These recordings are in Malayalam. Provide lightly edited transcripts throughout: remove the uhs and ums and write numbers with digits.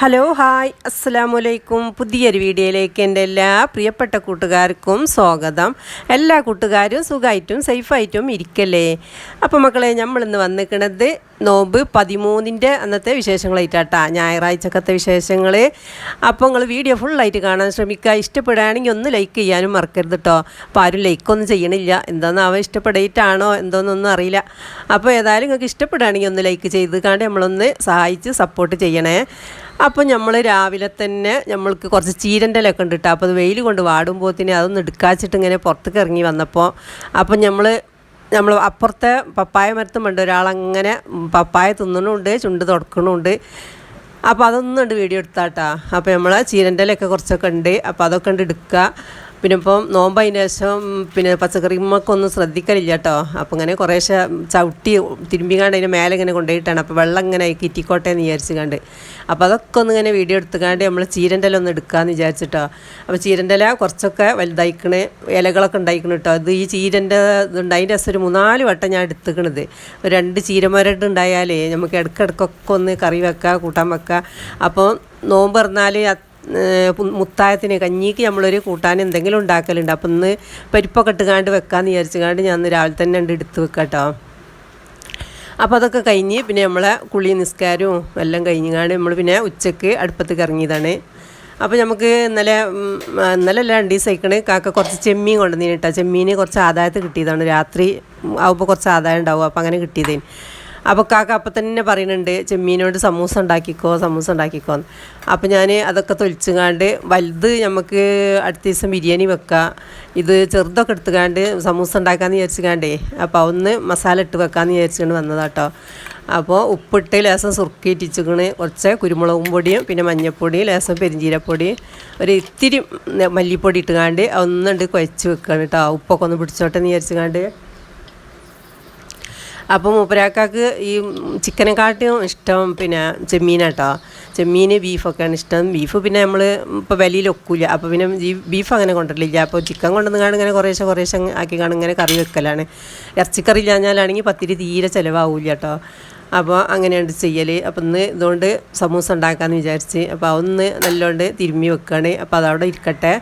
ഹലോ ഹായ് അസ്സലാമലൈക്കും. പുതിയൊരു വീഡിയോയിലേക്ക് എൻ്റെ എല്ലാ പ്രിയപ്പെട്ട കൂട്ടുകാർക്കും സ്വാഗതം. എല്ലാ കൂട്ടുകാരും സുഖമായിട്ടും സേഫായിട്ടും ഇരിക്കല്ലേ. അപ്പോൾ മക്കളെ, നമ്മളിന്ന് വന്നിരിക്കുന്നത് നോമ്പ് 13-ൻ്റെ അന്നത്തെ വിശേഷങ്ങളായിട്ടാട്ടാ, ഞായറാഴ്ചക്കത്തെ വിശേഷങ്ങൾ. അപ്പോൾ നിങ്ങൾ വീഡിയോ ഫുള്ളായിട്ട് കാണാൻ ശ്രമിക്കുക. ഇഷ്ടപ്പെടുകയാണെങ്കിൽ ഒന്ന് ലൈക്ക് ചെയ്യാനും മറക്കരുത് കേട്ടോ. അപ്പോൾ ആരും ലൈക്കൊന്നും ചെയ്യണില്ല, എന്താണെന്ന് ഇഷ്ടപ്പെടായിട്ടാണോ എന്തോന്നൊന്നും അറിയില്ല. അപ്പോൾ ഏതായാലും നിങ്ങൾക്ക് ഇഷ്ടപ്പെടുകയാണെങ്കിൽ ഒന്ന് ലൈക്ക് ചെയ്ത് കാണ്ട് നമ്മളൊന്ന് സഹായിച്ച് സപ്പോർട്ട് ചെയ്യണേ. അപ്പോൾ നമ്മൾ രാവിലെ തന്നെ നമ്മൾക്ക് കുറച്ച് ചീരൻ്റെ ഇലയൊക്കെ ഉണ്ട് കേട്ടോ. അപ്പോൾ അത് വെയിൽ കൊണ്ട് വാടുമ്പോഴത്തേന് അതൊന്ന് എടുക്കാച്ചിട്ട് ഇങ്ങനെ പുറത്തേക്ക് ഇറങ്ങി വന്നപ്പോൾ അപ്പം നമ്മൾ അപ്പുറത്തെ പപ്പായ മരത്തുമുണ്ട് ഒരാളങ്ങനെ പപ്പായ തിന്നണമുണ്ട്, ചുണ്ട് തുടക്കണമുണ്ട്. അപ്പോൾ അതൊന്നും ഉണ്ട് വീഡിയോ എടുത്താട്ടാ. അപ്പോൾ നമ്മൾ ചീരൻ്റെ ഇലയൊക്കെ കുറച്ചൊക്കെ ഉണ്ട്, അപ്പോൾ അതൊക്കെ ഉണ്ട് എടുക്കുക. പിന്നെ ഇപ്പം നോമ്പതിന് ശേഷം പിന്നെ പച്ചക്കറിമൊക്കൊന്നും ശ്രദ്ധിക്കലില്ല കേട്ടോ. അപ്പോൾ ഇങ്ങനെ കുറേശ്ശെ ചവിട്ടി തിരുമ്പിക്കാണ്ട് അതിൻ്റെ മേലെ ഇങ്ങനെ കൊണ്ടുപോയിട്ടാണ്. അപ്പോൾ വെള്ളം ഇങ്ങനെ കിറ്റിക്കോട്ടെ എന്ന് വിചാരിച്ചുകൊണ്ട് അപ്പോൾ അതൊക്കെ ഒന്ന് ഇങ്ങനെ വീഡിയോ എടുത്തുകാണ്ട് നമ്മൾ ചീരൻ്റെ ഇല ഒന്ന് എടുക്കാമെന്ന് വിചാരിച്ചിട്ടോ. അപ്പോൾ ചീരൻ്റെ ഇല കുറച്ചൊക്കെ വലുതായിക്കണ്, ഇലകളൊക്കെ ഉണ്ടായിക്കണം കേട്ടോ. ഇത് ഈ ചീരൻ്റെ ഇതുണ്ട്, അതിൻ്റെ രസം ഒരു 3-4 വട്ടം ഞാൻ എടുത്തുക്കണത്. ഒരു 2 ചീരമരട് ഉണ്ടായാലേ നമുക്ക് ഇടയ്ക്കിടയ്ക്കൊക്കെ ഒന്ന് കറി വെക്കുക, കൂട്ടാൻ വെക്കുക. അപ്പോൾ നോമ്പ് പറഞ്ഞാൽ മുത്തായത്തിന് കഞ്ഞിക്ക് നമ്മളൊരു കൂട്ടാൻ എന്തെങ്കിലും ഉണ്ടാക്കലുണ്ട്. അപ്പം ഇന്ന് പരിപ്പൊക്കെ ഇട്ടുകാണ്ട് വെക്കാമെന്ന് വിചാരിച്ചുകാണ്ട് ഞാൻ രാവിലെ തന്നെ എടുത്ത് വെക്കാം കേട്ടോ. അപ്പോൾ അതൊക്കെ കഴിഞ്ഞ് പിന്നെ നമ്മളെ കുളി നിസ്കാരവും എല്ലാം കഴിഞ്ഞാണ്ട് നമ്മൾ പിന്നെ ഉച്ചയ്ക്ക് അടുപ്പത്തേക്ക് ഇറങ്ങിയതാണ്. അപ്പോൾ നമുക്ക് ഇന്നലെ അല്ല 2 ദിവസം കാക്ക കുറച്ച് ചെമ്മീൻ കൊണ്ടുവന്നിന് കേട്ടോ. ചെമ്മീൻ കുറച്ച് ആദായത്ത് കിട്ടിയതാണ്, രാത്രി ആവുമ്പോൾ കുറച്ച് ആദായം ഉണ്ടാവും, അപ്പോൾ അങ്ങനെ കിട്ടിയതേന്. അപ്പോൾ കാക്ക അപ്പം തന്നെ പറയുന്നുണ്ട് ചെമ്മീനോട് സമൂസ ഉണ്ടാക്കിക്കോ എന്ന്. അപ്പോൾ ഞാൻ അതൊക്കെ തൊലിച്ചുകാണ്ട് വലുത് നമുക്ക് അടുത്ത ദിവസം ബിരിയാണി വെക്കാം, ഇത് ചെറുതൊക്കെ എടുത്തുകാണ്ട് സമൂസ ഉണ്ടാക്കാമെന്ന് വിചാരിച്ചുകാണ്ടേ. അപ്പോൾ ഒന്ന് മസാല ഇട്ട് വെക്കാമെന്ന് വിചാരിച്ചുകൊണ്ട് വന്നതാട്ടോ. അപ്പോൾ ഉപ്പിട്ട് ലേസം സുറുക്കിയിട്ടിച്ചിക്കണ്, കുറച്ച് കുരുമുളകും പൊടിയും പിന്നെ മഞ്ഞൾപ്പൊടിയും ലേസം പെരിഞ്ചീരപ്പൊടി ഒരു ഇത്തിരി മല്ലിപ്പൊടി ഇട്ടുകാണ്ട് ഒന്നുണ്ട് കുഴച്ച് വെക്കുകയാണ് കേട്ടോ. ഉപ്പൊക്കെ ഒന്ന് പിടിച്ചോട്ടെ എന്ന് വിചാരിച്ചുകാണ്ട്. അപ്പോൾ മൂപ്പരാക്കാക്ക് ഈ ചിക്കനെക്കാട്ടും ഇഷ്ടം പിന്നെ ചെമ്മീനാട്ടോ. ചെമ്മീൻ ബീഫൊക്കെയാണ് ഇഷ്ടം. ബീഫ് പിന്നെ നമ്മൾ ഇപ്പോൾ വിലയിൽ ഒക്കില്ല, അപ്പോൾ പിന്നെ ബീഫ് അങ്ങനെ കൊണ്ടിട്ടില്ല. അപ്പോൾ ചിക്കൻ കൊണ്ടുവന്ന് ഇങ്ങനെ കുറേശ്ശെ ആക്കി കാണും ഇങ്ങനെ കറി വെക്കലാണ്. ഇറച്ചിക്കറി ഇല്ലാഞ്ഞാലാണെങ്കിൽ പത്തിരി തീരെ ചിലവാകില്ല കേട്ടോ. അപ്പോൾ അങ്ങനെയാണ് ചെയ്യൽ. അപ്പോൾ ഇന്ന് ഇതുകൊണ്ട് സമൂസ ഉണ്ടാക്കാമെന്ന് വിചാരിച്ച് അപ്പോൾ അതൊന്ന് നല്ലോണ്ട് തിരുമ്മി വെക്കുകയാണ്. അപ്പോൾ അതവിടെ ഇരിക്കട്ടെ.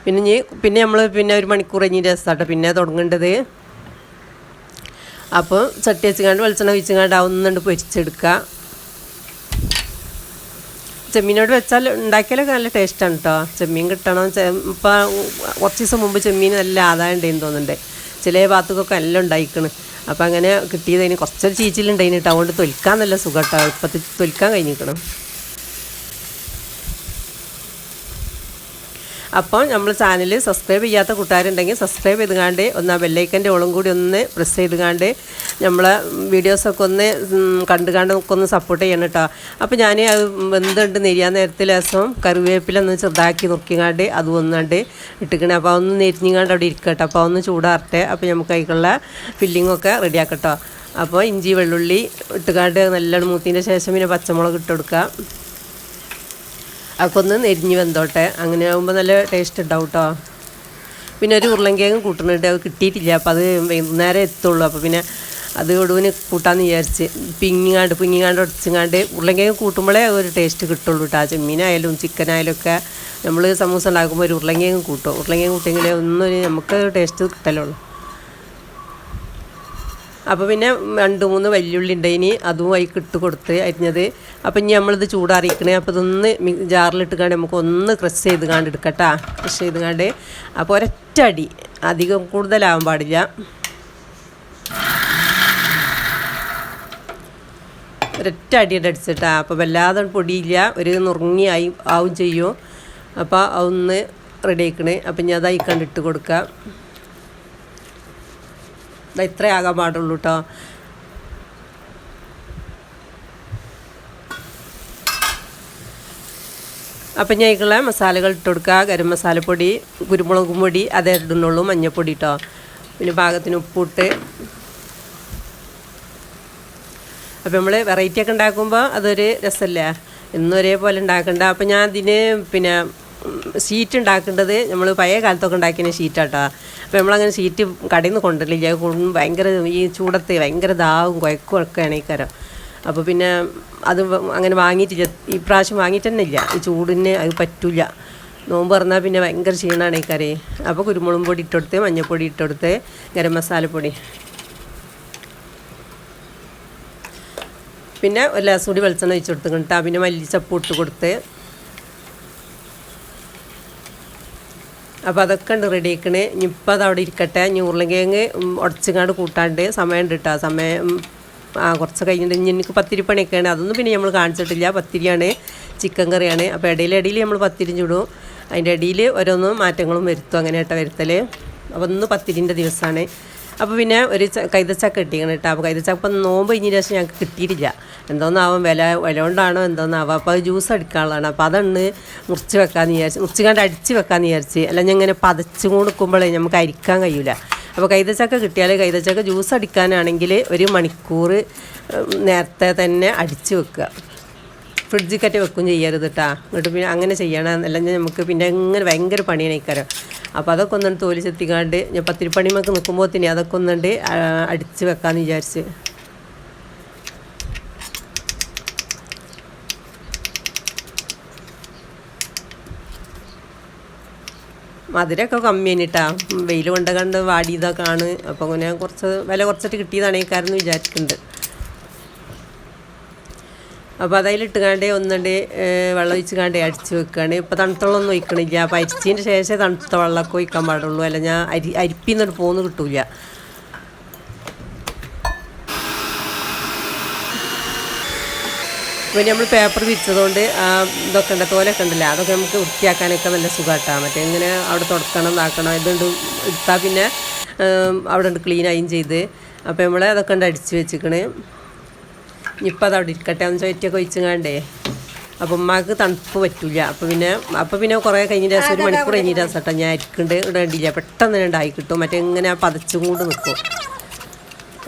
പിന്നെ നമ്മൾ പിന്നെ 1 മണിക്കൂർ കഴിഞ്ഞിട്ട് രസമാട്ടോ പിന്നെ തുടങ്ങേണ്ടത്. അപ്പോൾ ചട്ടി വെച്ചുകാണ്ട് വെളിച്ചെണ്ണ ഒഴിച്ചുകാണ്ട് ഒന്നുണ്ട് പൊരിച്ചെടുക്കുക. ചെമ്മീനോട് വെച്ചാൽ ഉണ്ടാക്കിയാലൊക്കെ നല്ല ടേസ്റ്റാണ് കേട്ടോ. ചെമ്മീൻ കിട്ടണം. ഇപ്പോൾ കുറച്ച് ദിവസം മുമ്പ് ചെമ്മീൻ നല്ല ആദായം ഉണ്ടെന്ന് തോന്നുന്നുണ്ട്, ചില ഭാഗത്തൊക്കെ എല്ലാം ഉണ്ടായിക്കണ്. അപ്പോൾ അങ്ങനെ കിട്ടിയതിന് കുറച്ചൊരു ചീച്ചിലുണ്ടായിന് കേട്ടോ. അതുകൊണ്ട് തൊലിക്കാൻ നല്ല സുഖം കേട്ടോ, ഇപ്പത്തിൽ തൊലിക്കാൻ കഴിഞ്ഞിരിക്കണം. അപ്പോൾ നമ്മൾ ചാനൽ സബ്സ്ക്രൈബ് ചെയ്യാത്ത കൂട്ടുകാരുണ്ടെങ്കിൽ സബ്സ്ക്രൈബ് ചെയ്തുകാണ്ട് ഒന്ന് ആ ബെല്ലൈക്കൻ്റെ ഓളും കൂടി ഒന്ന് പ്രസ് ചെയ്തുകാണ്ട് നമ്മളെ വീഡിയോസൊക്കെ ഒന്ന് കണ്ടുകാണ്ട് ഒന്ന് സപ്പോർട്ട് ചെയ്യണം കേട്ടോ. അപ്പോൾ ഞാൻ അത് വെന്തുണ്ട് നെരിയാൻ നേരത്തെ ലേസം കറിവേപ്പിലൊന്ന് ചെറുതാക്കി നുറുക്കിങ്ങാണ്ട് അതും ഒന്നുണ്ട് ഇട്ടിക്കണേ. അപ്പോൾ അതൊന്ന് നെരിഞ്ഞിങ്ങാണ്ട് അവിടെ ഇരിക്കട്ടെ. അപ്പോൾ അതൊന്ന് ചൂടാറട്ടെ. അപ്പോൾ നമുക്ക് അതിലുള്ള ഫില്ലിങ്ങൊക്കെ റെഡിയാക്കട്ടോ. അപ്പോൾ ഇഞ്ചി വെള്ളുള്ളി ഇട്ടുകാണ്ട് നല്ലോണം മൂത്തിൻ്റെ ശേഷം പിന്നെ പച്ചമുളക് ഇട്ട് കൊടുക്കുക. അതൊക്കെ ഒന്ന് നെരിഞ്ഞ് വെന്തോട്ടെ. അങ്ങനെ ആകുമ്പോൾ നല്ല ടേസ്റ്റ് ഉണ്ടാവും കേട്ടോ. പിന്നെ ഒരു ഉരുളൻകിഴങ്ങ് കൂട്ടുന്നുണ്ട്, അത് കിട്ടിയിട്ടില്ല. അപ്പോൾ അത് വൈകുന്നേരം എത്തുള്ളൂ. അപ്പോൾ പിന്നെ അത് ഒടുവിന് കൂട്ടാമെന്ന് വിചാരിച്ച് പിങ്ങിങ്ങാണ്ട് ഉടച്ചിങ്ങാണ്ട് ഉരുളൻകിഴങ്ങ് കൂട്ടുമ്പോഴേ ഒരു ടേസ്റ്റ് കിട്ടുള്ളൂ കേട്ടോ. ചെമ്മീനായാലും ചിക്കനായാലും ഒക്കെ നമ്മൾ സമൂസ ഉണ്ടാക്കുമ്പോൾ ഒരു ഉരുളൻകിഴങ്ങ് കൂട്ടും. ഉരുളൻകിഴങ്ങ് കൂട്ടിയെങ്കിലേ ഒന്നും നമുക്ക് ടേസ്റ്റ് കിട്ടലുള്ളൂ. അപ്പോൾ പിന്നെ 2-3 വെല്ലുള്ളി ഉണ്ടായിനി, അതും അതിക്ക് ഇട്ട് കൊടുത്ത് അരിഞ്ഞത്. അപ്പോൾ ഇനി നമ്മളിത് ചൂടാറിയിക്കണേ. അപ്പോൾ ഇതൊന്ന് ജാറിലിട്ടുകാണ്ട് നമുക്ക് ഒന്ന് ക്രഷ് ചെയ്ത് കാണ്ട് എടുക്കട്ടാ. ക്രഷ് ചെയ്ത് കാണ്ട് അപ്പോൾ ഒരൊറ്റ അടി, അധികം കൂടുതലാവാൻ പാടില്ല. ഒരൊറ്റ അടിയുടെ അടിച്ചിട്ടാ. അപ്പോൾ വല്ലാതെ പൊടിയില്ല, ഒരു നുറുങ്ങി ആവും ചെയ്യും. അപ്പോൾ അതൊന്ന് റെഡി ആയിക്കണേ. അപ്പം ഇനി അതായിക്കാണ്ട് ഇട്ട് കൊടുക്കുക. ഇത്രേ ആകാൻ പാടുള്ളൂ കേട്ടോ. അപ്പം ഞാൻ ഇതിലുള്ള മസാലകൾ ഇട്ട് കൊടുക്കുക. ഗരം മസാലപ്പൊടി, കുരുമുളകും പൊടി അതേ ഇടുന്നുള്ളൂ, മഞ്ഞൾപ്പൊടി കേട്ടോ. പിന്നെ പാകത്തിന് ഉപ്പിട്ട്. അപ്പം നമ്മൾ വെറൈറ്റി ഒക്കെ ഉണ്ടാക്കുമ്പോൾ അതൊരു രസമല്ലേ, എന്നും ഒരേപോലെ ഉണ്ടാക്കണ്ട. അപ്പം ഞാൻ അതിന് പിന്നെ ഷീറ്റ് ഉണ്ടാക്കേണ്ടത് നമ്മൾ പഴയ കാലത്തൊക്കെ ഉണ്ടാക്കിയ ഷീറ്റാട്ടോ. അപ്പോൾ നമ്മളങ്ങനെ ഷീറ്റ് കടയിൽ നിന്ന് കൊണ്ടുവരില്ല, ഭയങ്കര ഈ ചൂടത്ത് ഭയങ്കര ദാവും കുഴക്കും ഒക്കെയാണ് ഈ കരം. അപ്പോൾ പിന്നെ അത് അങ്ങനെ വാങ്ങിയിട്ടില്ല, ഈ പ്രാവശ്യം വാങ്ങിയിട്ട് തന്നെ ഇല്ല. ഈ ചൂടിന് അത് പറ്റില്ല. നോമ്പ് പറഞ്ഞാൽ പിന്നെ ഭയങ്കര ക്ഷീണമാണ് ഈ കറി. അപ്പോൾ കുരുമുളകും പൊടി ഇട്ടെടുത്ത്, മഞ്ഞൾപ്പൊടി ഇട്ടെടുത്ത്, ഗരം മസാലപ്പൊടി, പിന്നെ ഒരു ലേശം കൂടി വെളിച്ചെണ്ണ ഒഴിച്ച് കൊടുത്തിട്ടാ, പിന്നെ മല്ലിച്ചപ്പ് ഇട്ട് കൊടുത്ത്. അപ്പോൾ അതൊക്കെ ഉണ്ട് റെഡി ആക്കണേ. ഇനിയിപ്പോൾ അത് അവിടെ ഇരിക്കട്ടെ. ഇനി ഉരുളക്കിഴങ്ങ് ഉടച്ചിങ്ങാണ്ട് കൂട്ടാണ്ട് സമയം ഉണ്ട് കേട്ടോ. സമയം കുറച്ച് കഴിഞ്ഞിട്ട് ഇനി എനിക്ക് പത്തിരി പണിയൊക്കെയാണ്. അതൊന്നും പിന്നെ നമ്മൾ കാണിച്ചിട്ടില്ല. പത്തിരിയാണ്, ചിക്കൻ കറിയാണ്. അപ്പോൾ ഇടയിൽ നമ്മൾ പത്തിരി ചുടും, അതിൻ്റെ ഇടയിൽ ഓരോന്നും മാറ്റങ്ങളും വരുത്തും. അങ്ങനെ കേട്ടോ വരുത്തൽ. അപ്പോൾ ഒന്ന് പത്തിരിൻ്റെ ദിവസമാണ്. അപ്പോൾ പിന്നെ ഒരു കൈതച്ചക്ക കിട്ടിക്കണം കേട്ടോ. അപ്പോൾ കൈതച്ചക്ക നോമ്പ് കഴിഞ്ഞ ശേഷം ഞങ്ങൾക്ക് കിട്ടിയിട്ടില്ല. എന്തോന്നാവും വില കൊണ്ടാണോ എന്തോന്നാവും. അപ്പോൾ അത് ജ്യൂസ് അടിക്കാനുള്ളതാണ്. അപ്പോൾ അതൊന്ന് മുറിച്ച് വെക്കാമെന്ന് വിചാരിച്ച്, മുറിച്ചുകൊണ്ട് അടിച്ച് വെക്കാമെന്ന് വിചാരിച്ച്. അല്ല ഞാൻ ഇങ്ങനെ പതച്ച് കൊടുക്കുമ്പോഴേ നമുക്ക് അരിക്കാൻ കഴിയില്ല. അപ്പോൾ കൈതച്ചക്ക കിട്ടിയാൽ കൈതച്ചക്ക ജ്യൂസ് അടിക്കാനാണെങ്കിൽ 1 മണിക്കൂർ നേരത്തെ തന്നെ അടിച്ച് വെക്കുക. ഫ്രിഡ്ജിൽ കയറ്റി വെക്കും ചെയ്യരുത് കേട്ടോ. എന്നിട്ട് പിന്നെ അങ്ങനെ ചെയ്യണം, അല്ലെങ്കിൽ നമുക്ക് പിന്നെ ഇങ്ങനെ ഭയങ്കര പണിയാണ് ഇക്കാരം. അപ്പോൾ അതൊക്കെ ഒന്നുകൊണ്ട് തോലി ചെത്തിക്കാണ്ട് ഞാൻ പത്തിരിപ്പണിമൊക്കെ നിൽക്കുമ്പോൾ തന്നെ അതൊക്കെ ഒന്നുകൊണ്ട് അടിച്ച് വെക്കാമെന്ന് വിചാരിച്ച്. മധുരമൊക്കെ കമ്മിയാണ് കേട്ടോ. വെയിൽ കൊണ്ട് കണ്ട് വാടിയതൊക്കെയാണ്. അപ്പോൾ അങ്ങനെ കുറച്ച് വില കുറച്ചിട്ട് കിട്ടിയതാണ് ഈ കാരണം വിചാരിക്കുന്നുണ്ട്. അപ്പോൾ അതിലിട്ട് കാണ്ടേ ഒന്നുണ്ട് വെള്ളം ഒഴിച്ച് കാണ്ടേ അടിച്ച് വെക്കുകയാണ്. ഇപ്പോൾ തണുത്തുള്ളൊന്നും ഒഴിക്കണില്ല. അപ്പോൾ അരിച്ചതിൻ്റെ ശേഷം തണുത്ത വെള്ളമൊക്കെ ഒഴിക്കാൻ പാടുള്ളൂ. അല്ല ഞാൻ അരിപ്പിന്നിട്ട് പോന്ന് കിട്ടൂല. പിന്നെ നമ്മൾ പേപ്പർ വിരിച്ചതുകൊണ്ട് ഇതൊക്കെ ഉണ്ട്, തോലൊക്കെ ഉണ്ടല്ലോ, അതൊക്കെ നമുക്ക് വൃത്തിയാക്കാനൊക്കെ നല്ല സുഖമായിട്ടാണ്. മറ്റേ ഇങ്ങനെ അവിടെ തുടക്കണം ഇതാക്കണം, ഇതുകൊണ്ട് എടുത്താൽ പിന്നെ അവിടെ ഉണ്ട് ക്ലീനായും ചെയ്ത്. അപ്പോൾ നമ്മൾ അതൊക്കെ ഉണ്ട് അടിച്ച് വെച്ചിക്കണേ. ഇനിയിപ്പോൾ അതവിടെ ഇരിക്കട്ടെ. ഒന്ന് ചോറ്റൊക്കെ ഒഴിച്ചങ്ങാണ്ടേ. അപ്പം ഉമ്മാക്ക് തണുപ്പ് പറ്റില്ല. അപ്പോൾ പിന്നെ കുറേ കഴിഞ്ഞ ദിവസം 1 മണിക്കൂർ കഴിഞ്ഞ ദിവസം കേട്ടോ ഞാൻ അരിക്കുന്നുണ്ട്. ഇവിടെ കണ്ടില്ല, പെട്ടെന്ന് തന്നെ ഉണ്ടായി കിട്ടും. മറ്റേ ഇങ്ങനെ പതച്ചും കൊണ്ട് നിൽക്കും.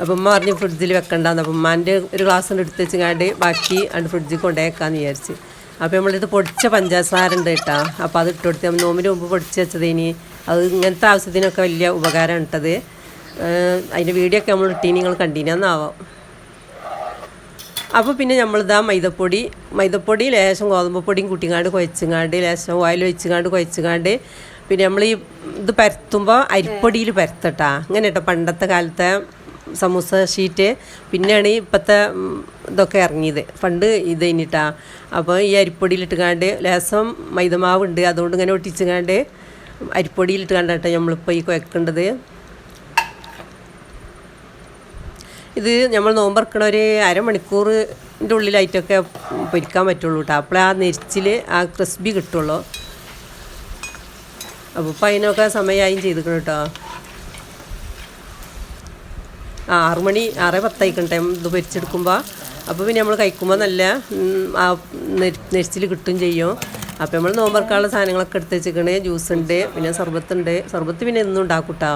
അപ്പം ഉമ്മ പറഞ്ഞ് ഫ്രിഡ്ജിൽ വെക്കണ്ടെന്ന്. അപ്പം ഉമ്മാൻ്റെ ഒരു ഗ്ലാസ് കൊണ്ട് എടുത്ത് വെച്ചങ്ങാണ്ട് ബാക്കി അത് ഫ്രിഡ്ജിൽ കൊണ്ടുവയ്ക്കാമെന്ന് വിചാരിച്ച്. അപ്പോൾ നമ്മളിത് പൊടിച്ച പഞ്ചസാര ഉണ്ട് കേട്ടോ. അപ്പോൾ അത് ഇട്ട് കൊടുത്ത് നോമ്പിന് മുമ്പ് പൊടിച്ച് വെച്ചതിന് അത് ഇങ്ങനത്തെ ആവശ്യത്തിനൊക്കെ വലിയ ഉപകാരമാണ് ഇട്ടത്. അതിൻ്റെ വീഡിയോ ഒക്കെ നമ്മൾ ഇട്ടീനി, നിങ്ങൾ കണ്ടീനാന്നാവാം. അപ്പോൾ പിന്നെ നമ്മളിതാ മൈദപ്പൊടി ലേശം ഗോതമ്പ് പൊടിയും കൂട്ടിങ്ങാണ്ട് കുഴച്ചിങ്ങാണ്ട് ലേശം ഓയിൽ ഒഴിച്ചിങ്ങാണ്ട് കുഴച്ചിങ്ങാണ്ട് പിന്നെ നമ്മൾ ഈ ഇത് പരത്തുമ്പോൾ അരിപ്പൊടിയിൽ പരത്തട്ടാ. അങ്ങനെ കേട്ടോ പണ്ടത്തെ കാലത്തെ സമൂസ ഷീറ്റ്. പിന്നെയാണ് ഇപ്പോഴത്തെ ഇതൊക്കെ ഇറങ്ങിയത്. പണ്ട് ഇത് കഴിഞ്ഞിട്ടാ. അപ്പോൾ ഈ അരിപ്പൊടിയിലിട്ടുകാണ്ട് ലേശം മൈദമാവുണ്ട്, അതുകൊണ്ട് ഇങ്ങനെ ഒട്ടിച്ചുകാണ്ട് അരിപ്പൊടിയിലിട്ട് കണ്ടിട്ട് നമ്മളിപ്പോൾ ഈ കുഴക്കേണ്ടത്. ഇത് നമ്മൾ നോമ്പറക്കണ ഒരു അരമണിക്കൂറിൻ്റെ ഉള്ളിലായിട്ടൊക്കെ പൊരിക്കാൻ പറ്റുള്ളൂ കേട്ടോ. അപ്പോഴേ ആ നെരിച്ചിൽ ആ ക്രിസ്പി കിട്ടുള്ളൂ. അപ്പോൾ ഇപ്പം അതിനൊക്കെ സമയമായും ചെയ്തിക്കണം കേട്ടോ. 6 മണി 6:10 ടൈം ഇത് പൊരിച്ചെടുക്കുമ്പോൾ. അപ്പോൾ പിന്നെ നമ്മൾ കഴിക്കുമ്പോൾ നല്ല ആ നെരിച്ചിൽ കിട്ടും ചെയ്യും. അപ്പോൾ നമ്മൾ നോമ്പറക്കാനുള്ള സാധനങ്ങളൊക്കെ എടുത്ത് വെച്ചിക്കണേ. ജ്യൂസ് ഉണ്ട്, പിന്നെ സർബത്തുണ്ട്. സർബത്ത് പിന്നെ എന്നും ഉണ്ടാക്കും കേട്ടോ.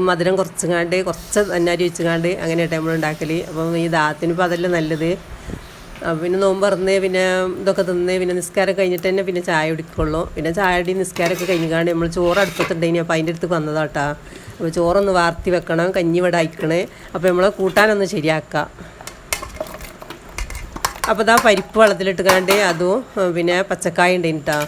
മധുരം കുറച്ചുകാണ്ട് കുറച്ച് അന്നാരി വെച്ചുകാണ്ട് അങ്ങനെ കേട്ടോ നമ്മൾ ഉണ്ടാക്കൽ. അപ്പം ഈ ദാഹത്തിനിപ്പോൾ അതല്ലേ നല്ലത്. പിന്നെ നോമ്പ് തുറന്ന് പിന്നെ ഇതൊക്കെ തിന്ന് പിന്നെ നിസ്കാരം കഴിഞ്ഞിട്ട് തന്നെ പിന്നെ ചായ കുടിക്കുള്ളൂ. പിന്നെ ചായയുടെയും നിസ്കാരമൊക്കെ കഴിഞ്ഞാണ്ട് നമ്മൾ ചോറ് അടുപ്പത്തുണ്ടെങ്കിൽ അപ്പോൾ അതിൻ്റെ അടുത്ത് വന്നതാട്ടോ. അപ്പോൾ ചോറൊന്ന് വാർത്തി വെക്കണം, കഞ്ഞി ഇവിടെ അയക്കണേ. അപ്പോൾ നമ്മൾ കൂട്ടാനൊന്ന് ശരിയാക്കാം. അപ്പോൾ ഇതാ പരിപ്പ് വെള്ളത്തിലിട്ട് കാണ്ട് അതും പിന്നെ പച്ചക്കായ ഉണ്ട് കേട്ടോ.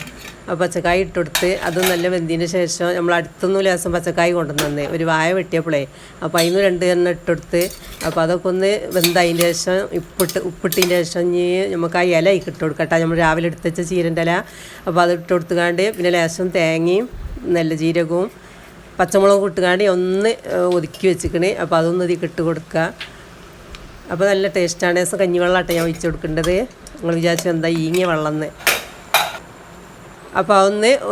അപ്പോൾ പച്ചക്കായ ഇട്ടെടുത്ത് അതും നല്ല വെന്തിന് ശേഷം നമ്മൾ അടുത്തൊന്നും ലേശം പച്ചക്കായ കൊണ്ടുവന്ന് ഒരു വായ വെട്ടിയപ്പോഴേ അപ്പോൾ അതിന് 2 എണ്ണം ഇട്ടെടുത്ത്. അപ്പോൾ അതൊക്കെ ഒന്ന് വെന്തതിൻ്റെ ശേഷം ഉപ്പിട്ടതിൻ്റെ ശേഷം ഇനി നമുക്ക് ആ ഇല ഇട്ട് കൊടുക്കട്ടെ. നമ്മൾ രാവിലെ എടുത്ത് വെച്ച ചീരൻ്റെ ഇല. അപ്പോൾ അത് ഇട്ട് കൊടുത്തുകാണ്ട് പിന്നെ ലേശം തേങ്ങയും നല്ല ജീരകവും പച്ചമുളകും ഇട്ടുകാണ്ട് ഒന്ന് ഒതുക്കി വെച്ചിക്കണേ. അപ്പോൾ അതൊന്ന് ഇതിൽ ഇട്ട് കൊടുക്കുക. അപ്പോൾ നല്ല ടേസ്റ്റാണ്. കഞ്ഞിവെള്ളമാട്ടെ ഞാൻ ഒഴിച്ച് കൊടുക്കേണ്ടത്. നിങ്ങൾ വിചാരിച്ചു എന്താ ഈങ്ങിയ വെള്ളം എന്ന്. അപ്പോൾ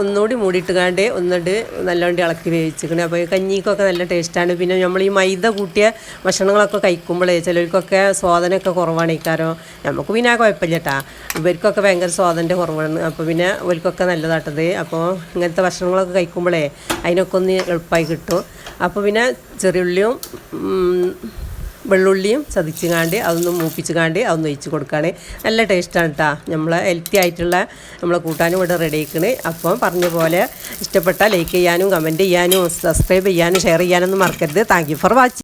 ഒന്നുകൂടി മൂടിയിട്ടുകാണ്ട് ഒന്നുകൊണ്ട് നല്ലോണം ഇളക്കി വേവിച്ചിക്കണേ. അപ്പോൾ കഞ്ഞിക്കൊക്കെ നല്ല ടേസ്റ്റാണ്. പിന്നെ നമ്മൾ ഈ മൈദ കൂട്ടിയ ഭക്ഷണങ്ങളൊക്കെ കഴിക്കുമ്പോഴേ ചിലർക്കൊക്കെ സ്വാദനമൊക്കെ കുറവാണ് ഇക്കാരം. നമുക്ക് പിന്നെ ആ കുഴപ്പമില്ല കേട്ടോ. ഇവർക്കൊക്കെ ഭയങ്കര സ്വാദൻ്റെ കുറവാണ്. അപ്പോൾ പിന്നെ ഇവർക്കൊക്കെ നല്ലതാട്ടത്. അപ്പോൾ ഇങ്ങനത്തെ ഭക്ഷണങ്ങളൊക്കെ കഴിക്കുമ്പോഴേ അതിനൊക്കെ ഒന്ന് എളുപ്പമായി കിട്ടും. അപ്പോൾ പിന്നെ ചെറിയുള്ളിയും വെള്ളുള്ളിയും ചതച്ചുകാണ്ട് അതൊന്ന് മൂപ്പിച്ചുകാണ്ട് അതൊന്ന് ഒഴിച്ച് കൊടുക്കുകയാണ്. നല്ല ടേസ്റ്റാണ് കേട്ടോ. നമ്മളെ ഹെൽത്തി ആയിട്ടുള്ള നമ്മളെ കൂട്ടാനും ഇവിടെ റെഡി ആക്കണേ. അപ്പം പറഞ്ഞ പോലെ ഇഷ്ടപ്പെട്ടാൽ ലൈക്ക് ചെയ്യാനും കമൻറ്റ് ചെയ്യാനും സബ്സ്ക്രൈബ് ചെയ്യാനും ഷെയർ ചെയ്യാനൊന്നും മറക്കരുത്. Thank you for watching.